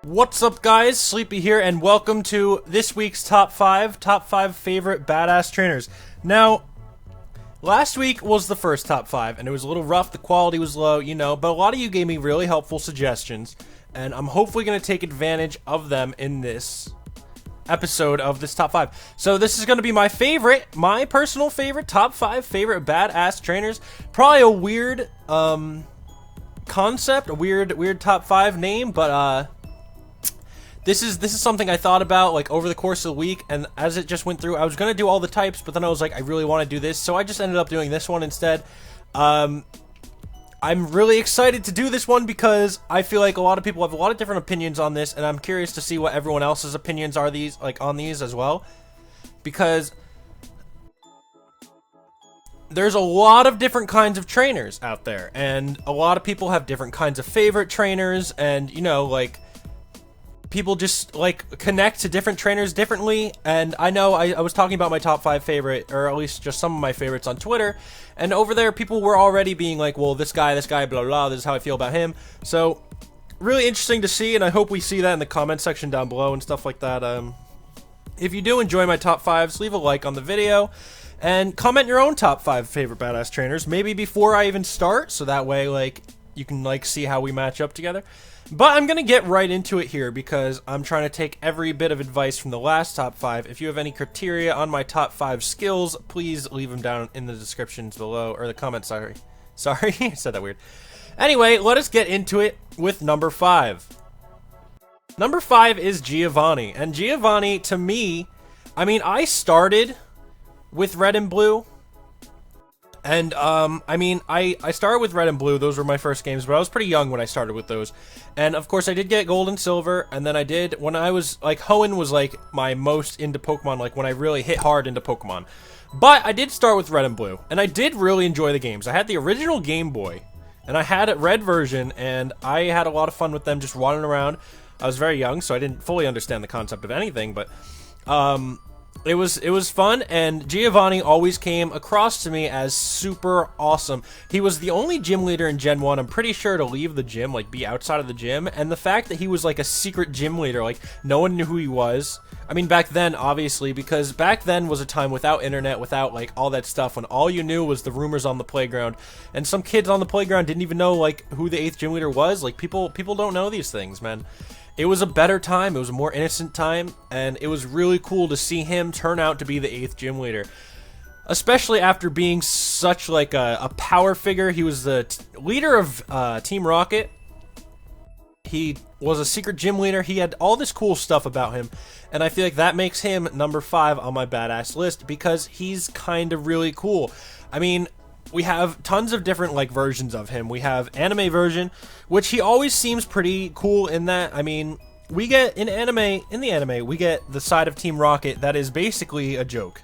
What's up, guys? Sleepy here, and welcome to this week's top 5 favorite badass trainers. Now, last week was the first top 5, and it was a little rough, the quality was low, you know, but a lot of you gave me really helpful suggestions, and I'm hopefully going to take advantage of them in this episode of this top 5. So this is going to be my personal favorite, top 5 favorite badass trainers. Probably a weird, concept, a weird top 5 name, but, This is something I thought about, like, over the course of the week, and as it just went through, I was gonna do all the types, but then I was like, I really want to do this, so I just ended up doing this one instead. I'm really excited to do this one because I feel like a lot of people have a lot of different opinions on this, and I'm curious to see what everyone else's opinions are on these as well. Because there's a lot of different kinds of trainers out there, and a lot of people have different kinds of favorite trainers, and, you know, like, people just, like, connect to different trainers differently, and I know I was talking about my top 5 favorite, or at least just some of my favorites on Twitter, and over there people were already being like, well, this guy, blah, blah, blah, this is how I feel about him. So, really interesting to see, and I hope we see that in the comment section down below and stuff like that. If you do enjoy my top 5s, leave a like on the video, and comment your own top 5 favorite badass trainers, maybe before I even start, so that way, like, you can, like, see how we match up together. But I'm going to get right into it here because I'm trying to take every bit of advice from the last top 5. If you have any criteria on my top 5 skills, please leave them down in the descriptions below, or the comments, sorry. Sorry, I said that weird. Anyway, let us get into it with number 5. Number 5 is Giovanni. And Giovanni, to me, I mean, I started with red and blue. And, I mean, I started with red and blue, those were my first games, but I was pretty young when I started with those. And, of course, I did get gold and silver, and then I did, when I was, like, Hoenn was, like, my most into Pokemon, like, when I really hit hard into Pokemon. But I did start with red and blue, and I did really enjoy the games. I had the original Game Boy, and I had a red version, and I had a lot of fun with them just wandering around. I was very young, so I didn't fully understand the concept of anything, but, It was fun, and Giovanni always came across to me as super awesome. He was the only gym leader in Gen 1, I'm pretty sure, to leave the gym, like, be outside of the gym, and the fact that he was, like, a secret gym leader, like, no one knew who he was. I mean, back then, obviously, because back then was a time without internet, without, like, all that stuff, when all you knew was the rumors on the playground, and some kids on the playground didn't even know, like, who the 8th gym leader was. Like, people don't know these things, man. It was a better time, it was a more innocent time, and it was really cool to see him turn out to be the 8th gym leader. Especially after being such, like, a power figure. He was the leader of Team Rocket. He was a secret gym leader. He had all this cool stuff about him, and I feel like that makes him number 5 on my badass list, because he's kind of really cool. I mean, we have tons of different, like, versions of him. We have anime version, which he always seems pretty cool in that. I mean, we get in the anime, we get the side of Team Rocket that is basically a joke,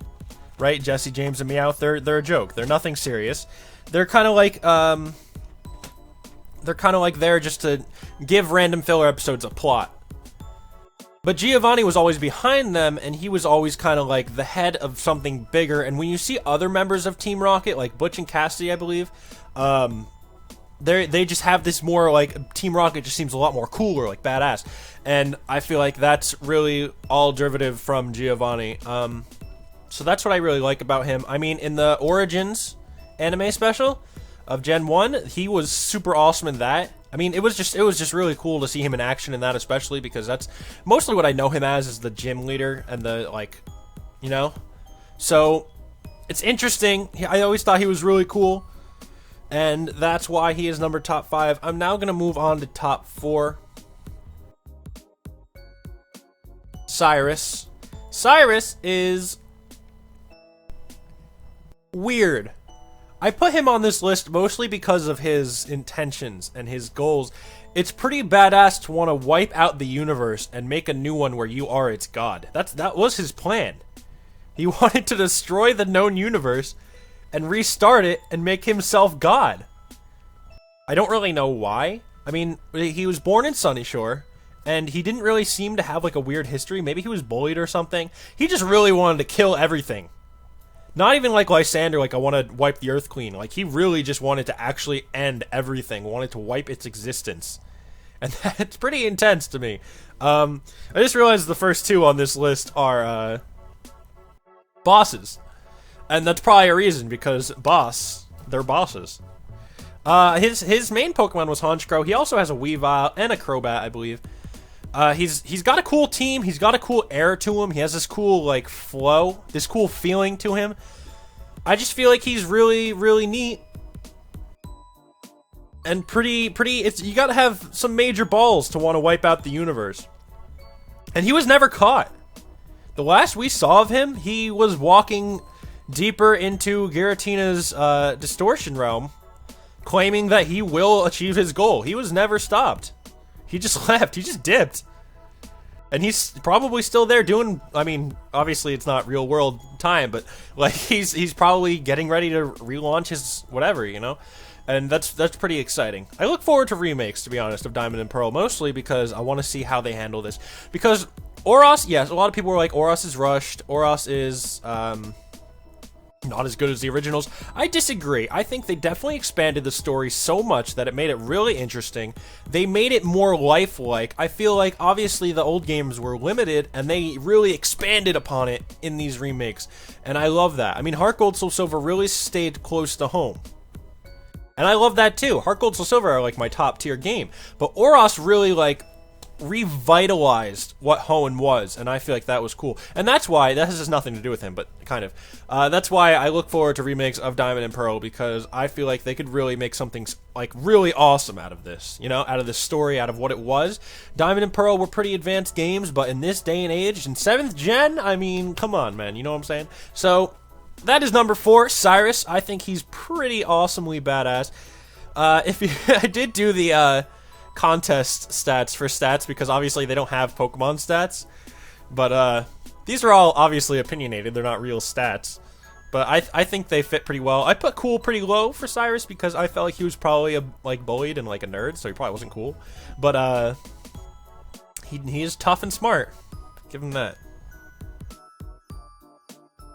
right? Jesse, James, and Meowth, they're a joke. They're nothing serious. They're kind of like, there just to give random filler episodes a plot. But Giovanni was always behind them, and he was always kind of like the head of something bigger. And when you see other members of Team Rocket, like Butch and Cassidy, I believe, they just have this more, like, Team Rocket just seems a lot more cooler, like, badass. And I feel like that's really all derivative from Giovanni. So that's what I really like about him. I mean, in the Origins anime special of Gen 1, he was super awesome in that. I mean, it was just really cool to see him in action in that, especially because that's mostly what I know him as, is the gym leader and the, like, you know? So, it's interesting. I always thought he was really cool, and that's why he is number top 5. I'm now going to move on to top 4. Cyrus. Cyrus is weird. I put him on this list mostly because of his intentions and his goals. It's pretty badass to want to wipe out the universe and make a new one where you are its god. That was his plan. He wanted to destroy the known universe and restart it and make himself god. I don't really know why. I mean, he was born in Sunnyshoire, and he didn't really seem to have, like, a weird history. Maybe he was bullied or something. He just really wanted to kill everything. Not even like Lysander, like, I want to wipe the earth clean. Like, he really just wanted to actually end everything, wanted to wipe its existence. And that's pretty intense to me. I just realized the first two on this list are bosses. And that's probably a reason, because they're bosses. His main Pokemon was Honchkrow. He also has a Weavile and a Crobat, I believe. He's got a cool team. He's got a cool air to him. He has this cool, like, flow, this cool feeling to him. I just feel like he's really, really neat. And you gotta have some major balls to want to wipe out the universe. And he was never caught. The last we saw of him, he was walking deeper into Giratina's distortion realm, claiming that he will achieve his goal. He was never stopped. He just left. He just dipped. And he's probably still there doing, I mean, obviously it's not real world time, but like he's probably getting ready to relaunch his whatever, you know? And that's pretty exciting. I look forward to remakes, to be honest, of Diamond and Pearl, mostly because I want to see how they handle this. Because Oros, yes, a lot of people were like, Oros is rushed, Oros is not as good as the originals. I disagree. I think they definitely expanded the story so much that it made it really interesting. They made it more lifelike. I feel like, obviously, the old games were limited, and they really expanded upon it in these remakes. And I love that. I mean, Heart Gold, Soul Silver really stayed close to home. And I love that too. Heart Gold, Soul Silver are like my top tier game. But Oros really like revitalized what Hoenn was, and I feel like that was cool. And that's why, that has nothing to do with him, but kind of. That's why I look forward to remakes of Diamond and Pearl, because I feel like they could really make something like really awesome out of this, you know, out of this story, out of what it was. Diamond and Pearl were pretty advanced games, but in this day and age, in 7th gen, I mean, come on, man, you know what I'm saying? So that is number 4, Cyrus. I think he's pretty awesomely badass. I did do the contest stats for stats, because obviously they don't have Pokemon stats, but these are all obviously opinionated. They're not real stats, but I think they fit pretty well. I put cool pretty low for Cyrus because I felt like he was probably like bullied and like a nerd, so he probably wasn't cool. But he is tough and smart. Give him that.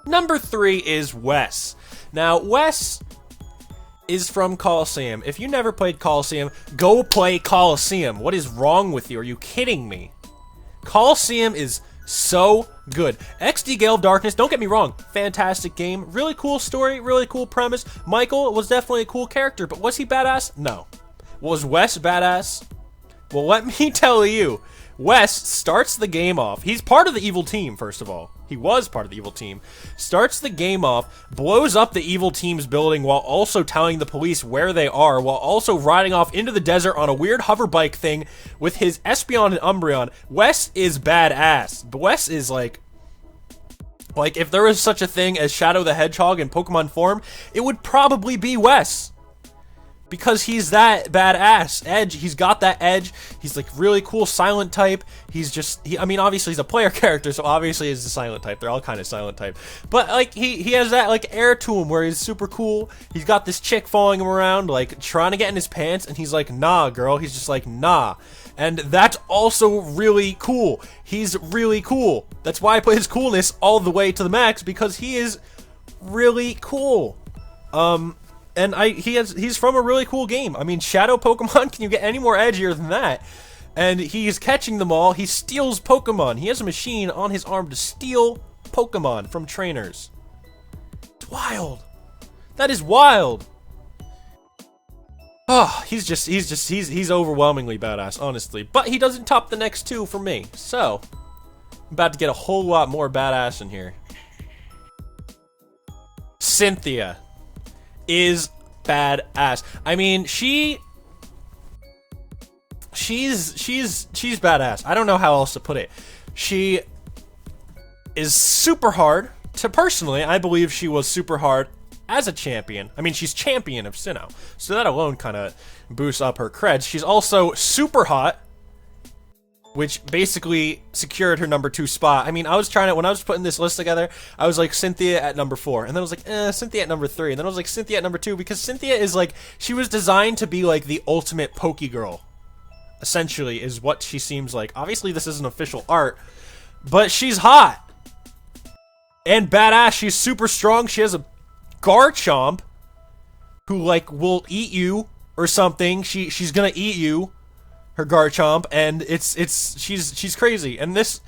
Number 3 is Wes. Now, Wes is from Coliseum. If you never played Coliseum, go play Coliseum. What is wrong with you? Are you kidding me? Coliseum is so good. XD Gale of Darkness, don't get me wrong, fantastic game. Really cool story, really cool premise. Michael was definitely a cool character, but was he badass? No. Was Wes badass? Well, let me tell you, Wes starts the game off. He's part of the evil team, first of all. He was part of the evil team. Starts the game off, blows up the evil team's building while also telling the police where they are, while also riding off into the desert on a weird hover bike thing with his Espeon and Umbreon. Wes is badass. Wes is like if there was such a thing as Shadow the Hedgehog in Pokemon form, it would probably be Wes. Because he's that badass. Edge, he's got that edge. He's like really cool silent type. He's just, I mean, obviously he's a player character, so obviously he's a silent type. They're all kind of silent type. But like he has that like air to him where he's super cool. He's got this chick following him around, like trying to get in his pants, and he's like, nah, girl. He's just like, nah. And that's also really cool. He's really cool. That's why I put his coolness all the way to the max, because he is really cool. And he's from a really cool game. I mean, Shadow Pokemon, can you get any more edgier than that? And he's catching them all. He steals Pokemon. He has a machine on his arm to steal Pokemon from trainers. It's wild. That is wild. Oh, he's overwhelmingly badass, honestly. But he doesn't top the next 2 for me. So, I'm about to get a whole lot more badass in here. Cynthia is badass. I mean, she's badass. I don't know how else to put it. She is super hard. Personally, I believe she was super hard as a champion. I mean, she's champion of Sinnoh, so that alone kind of boosts up her creds. She's also super hot, which basically secured her number 2 spot. I mean, I was trying to, when I was putting this list together, I was like, Cynthia at number 4, and then I was like, Cynthia at number 3, and then I was like, Cynthia at number 2, because Cynthia is like, she was designed to be like the ultimate Pokegirl, essentially, is what she seems like. Obviously, this isn't official art, but she's hot, and badass. She's super strong. She has a Garchomp, who like, will eat you, or something. She's gonna eat you. her Garchomp, and she's crazy. And this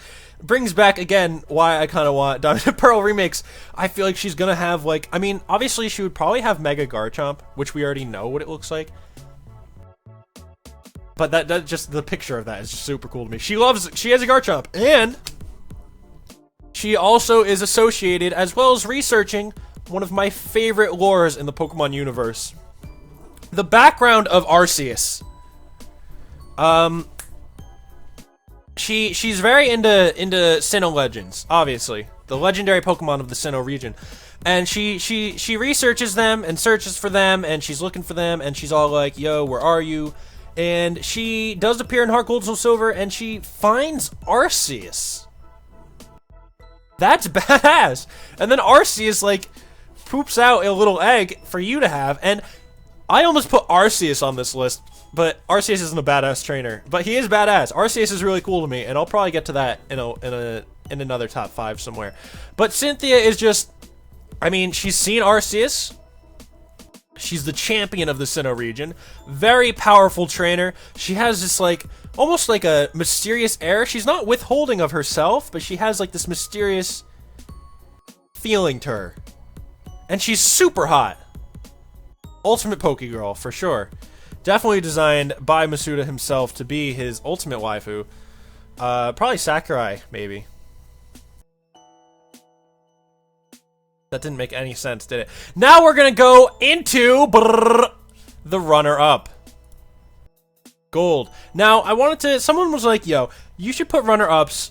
brings back again why I kind of want Diamond and Pearl remakes. I feel like she's gonna have like, I mean, obviously she would probably have Mega Garchomp, which we already know what it looks like. But that just the picture of that is just super cool to me. She has a Garchomp, and she also is associated, as well as researching, one of my favorite lores in the Pokemon universe. The background of Arceus. She's very into Sinnoh legends, obviously. The legendary Pokemon of the Sinnoh region. And she researches them and searches for them, and she's looking for them, and she's all like, yo, where are you? And she does appear in Heart Gold, Soul Silver, and she finds Arceus. That's badass. And then Arceus, like, poops out a little egg for you to have, and I almost put Arceus on this list, but Arceus isn't a badass trainer. But he is badass. Arceus is really cool to me, and I'll probably get to that in another top 5 somewhere. But Cynthia is just, I mean, she's seen Arceus. She's the champion of the Sinnoh region. Very powerful trainer. She has this, like, almost like a mysterious air. She's not withholding of herself, but she has, like, this mysterious feeling to her. And she's super hot. Ultimate Pokegirl, for sure. Definitely designed by Masuda himself to be his ultimate waifu. Probably Sakurai, maybe. That didn't make any sense, did it? Now we're gonna go into the runner-up. Gold. Now, I wanted to... Someone was like, yo, you should put runner-ups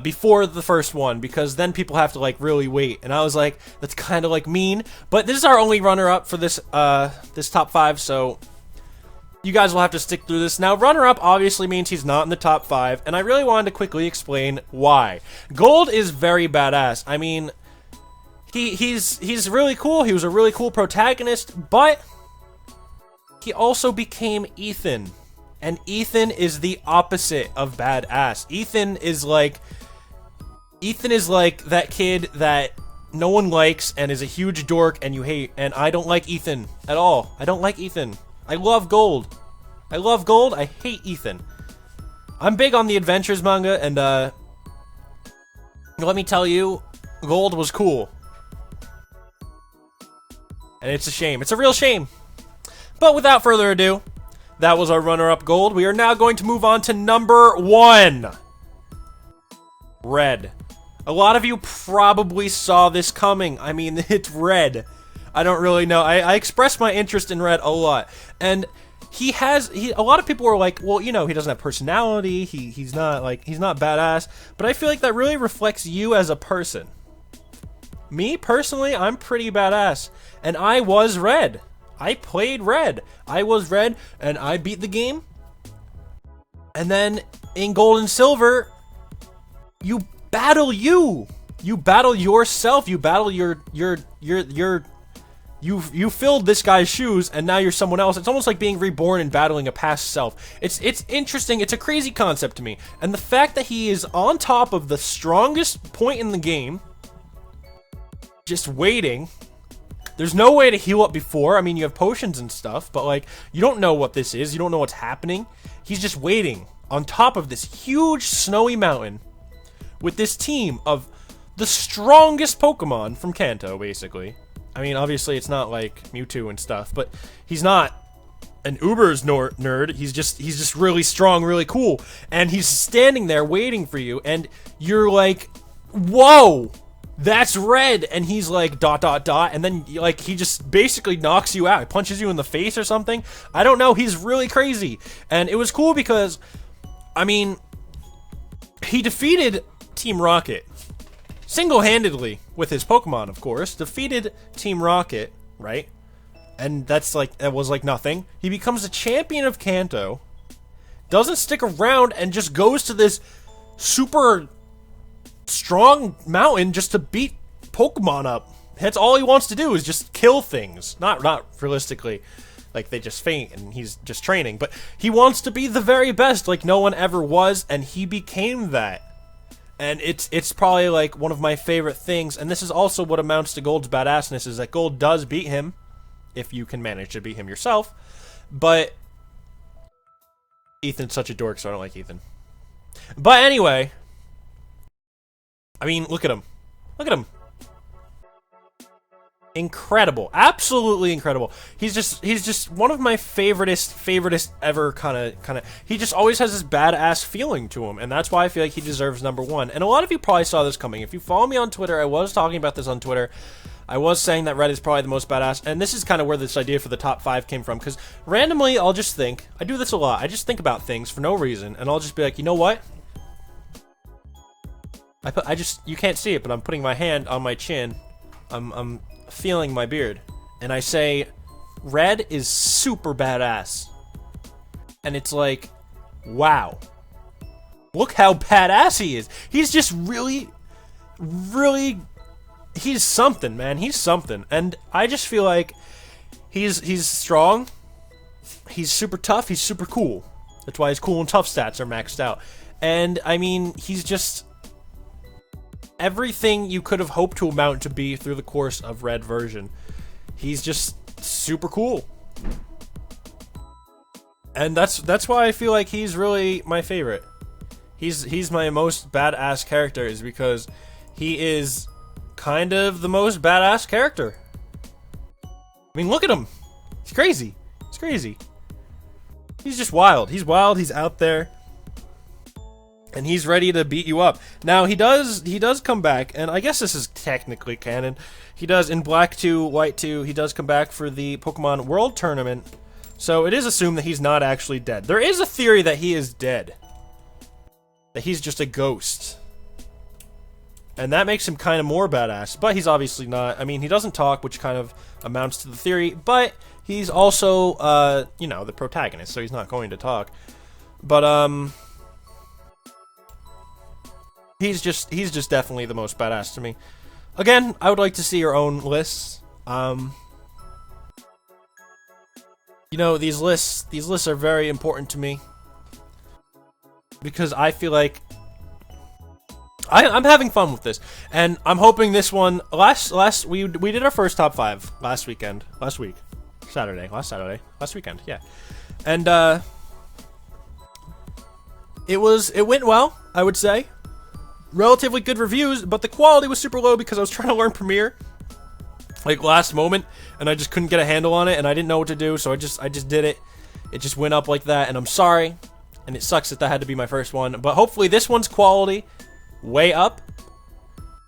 before the first one, because then people have to, like, really wait. And I was like, that's kind of, like, mean. But this is our only runner-up for this, this top 5, so... You guys will have to stick through this. Now, runner-up obviously means he's not in the top 5, and I really wanted to quickly explain why. Gold is very badass. I mean, he's really cool. He was a really cool protagonist, but he also became Ethan. And Ethan is the opposite of badass. Ethan is like that kid that no one likes and is a huge dork and you hate, and I don't like Ethan at all. I don't like Ethan. I love Gold. I love Gold. I hate Ethan. I'm big on the Adventures manga, and let me tell you, Gold was cool. And it's a shame. It's a real shame. But without further ado, that was our runner-up Gold. We are now going to move on to number 1. Red. A lot of you probably saw this coming. I mean, it's Red. I don't really know. I expressed my interest in Red a lot, and a lot of people were like, well, you know, he doesn't have personality. He's not badass. But I feel like that really reflects you as a person. Me personally, I'm pretty badass, and I was Red. I played Red. I was Red, and I beat the game. And then in Gold and Silver, you battle you. You battle yourself. You battle You filled this guy's shoes, and now you're someone else. It's almost like being reborn and battling a past self. It's interesting. It's a crazy concept to me. And the fact that he is on top of the strongest point in the game, just waiting. There's no way to heal up before. I mean, you have potions and stuff, but, like, you don't know what this is. You don't know what's happening. He's just waiting on top of this huge snowy mountain with this team of the strongest Pokemon from Kanto, basically. I mean, obviously, it's not like Mewtwo and stuff, but he's not an Uber's nerd. He's just really strong, really cool. And he's standing there waiting for you, and you're like, whoa, that's Red. And he's like, ... and then, like, he just basically knocks you out. He punches you in the face or something. I don't know. He's really crazy. And it was cool because, I mean, he defeated Team Rocket single-handedly with his Pokemon, of course. Defeated Team Rocket, right? And that was like nothing. He becomes a champion of Kanto, doesn't stick around, and just goes to this super strong mountain just to beat Pokemon up. That's all he wants to do, is just kill things. Not realistically, like, they just faint and he's just training, but he wants to be the very best, like no one ever was, and he became that. And it's probably, like, one of my favorite things, and this is also what amounts to Gold's badassness, is that Gold does beat him, if you can manage to beat him yourself, but Ethan's such a dork, so I don't like Ethan. But anyway, I mean, look at him. Look at him. Incredible. Absolutely incredible. He's just one of my favoriteest ever kind of he just always has this badass feeling to him, and that's why I feel like he deserves #1. And a lot of you probably saw this coming. If you follow me on Twitter, I was talking about this on Twitter. I was saying that Red is probably the most badass, and this is kind of where this idea for the top 5 came from, because randomly I'll just think, I do this a lot, I just think about things for no reason, and I'll just be like, you know what? You can't see it, but I'm putting my hand on my chin, I'm feeling my beard, and I say, Red is super badass. And it's like, wow. Look how badass he is. He's just really, he's something, man. He's something. And I just feel like he's strong, he's super tough, he's super cool. That's why his cool and tough stats are maxed out. And, I mean, he's just everything you could have hoped to amount to be through the course of Red version. He's just super cool. And that's why I feel like he's really my favorite. He's my most badass character, is because he is kind of the most badass character. I mean, look at him. He's crazy. He's crazy. He's just wild. He's wild. He's out there. And he's ready to beat you up. Now, he does come back, and I guess this is technically canon. He does, in Black 2, White 2, he does come back for the Pokemon World Tournament. So it is assumed that he's not actually dead. There is a theory that he is dead. That he's just a ghost. And that makes him kind of more badass. But he's obviously not. I mean, he doesn't talk, which kind of amounts to the theory. But he's also, you know, the protagonist, so he's not going to talk. But, he's just definitely the most badass to me. Again, I would like to see your own lists. You know, these lists are very important to me. Because I feel like I'm having fun with this, and I'm hoping this one. We did our first top 5 last week, yeah, and it went well, I would say. Relatively good reviews, but the quality was super low because I was trying to learn Premiere, like last moment, and I just couldn't get a handle on it, and I didn't know what to do, so I just did it. It just went up like that, and I'm sorry. And it sucks that had to be my first one. But hopefully this one's quality way up.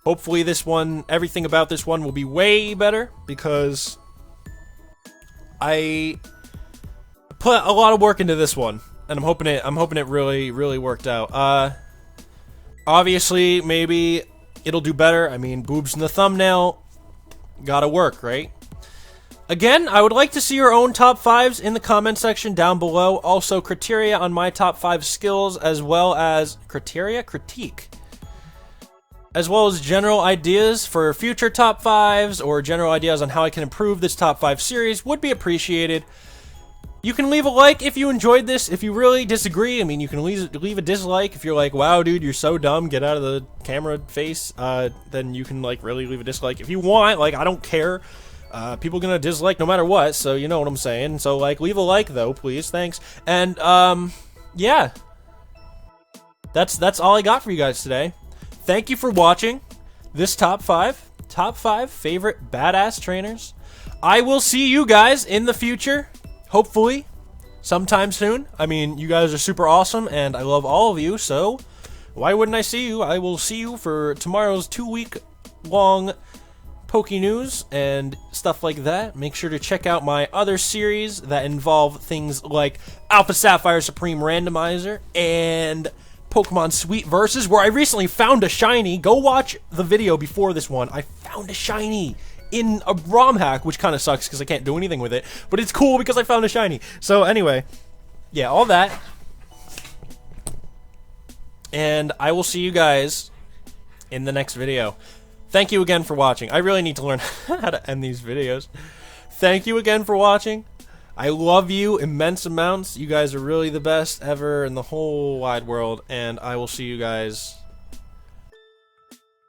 Hopefully this one, everything about this one will be way better. Because I put a lot of work into this one. And I'm hoping it really, really worked out. Obviously, maybe it'll do better. I mean, boobs in the thumbnail. Gotta work, right? Again, I would like to see your own top 5s in the comment section down below. Also, criteria on my top 5 skills, as well as critique. As well as general ideas for future top 5s, or general ideas on how I can improve this top 5 series would be appreciated. You can leave a like if you enjoyed this. If you really disagree, I mean, you can leave a dislike. If you're like, wow, dude, you're so dumb, get out of the camera face, then you can, like, really leave a dislike. If you want, like, I don't care. People gonna dislike no matter what, so you know what I'm saying. So, like, leave a like, though, please. Thanks. And, yeah. That's all I got for you guys today. Thank you for watching this top 5 favorite badass trainers. I will see you guys in the future, hopefully, sometime soon. I mean, you guys are super awesome, and I love all of you, so why wouldn't I see you? I will see you for tomorrow's 2-week-long Poke News and stuff like that. Make sure to check out my other series that involve things like Alpha Sapphire Supreme Randomizer and Pokemon Sweet Versus, where I recently found a shiny. Go watch the video before this one. I found a shiny in a ROM hack, which kind of sucks because I can't do anything with it, but it's cool because I found a shiny. So anyway, yeah, all that. And I will see you guys in the next video. Thank you again for watching. I really need to learn how to end these videos. Thank you again for watching. I love you immense amounts. You guys are really the best ever in the whole wide world. And I will see you guys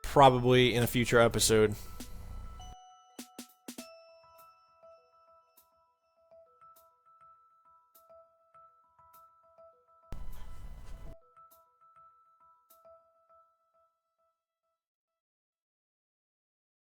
probably in a future episode.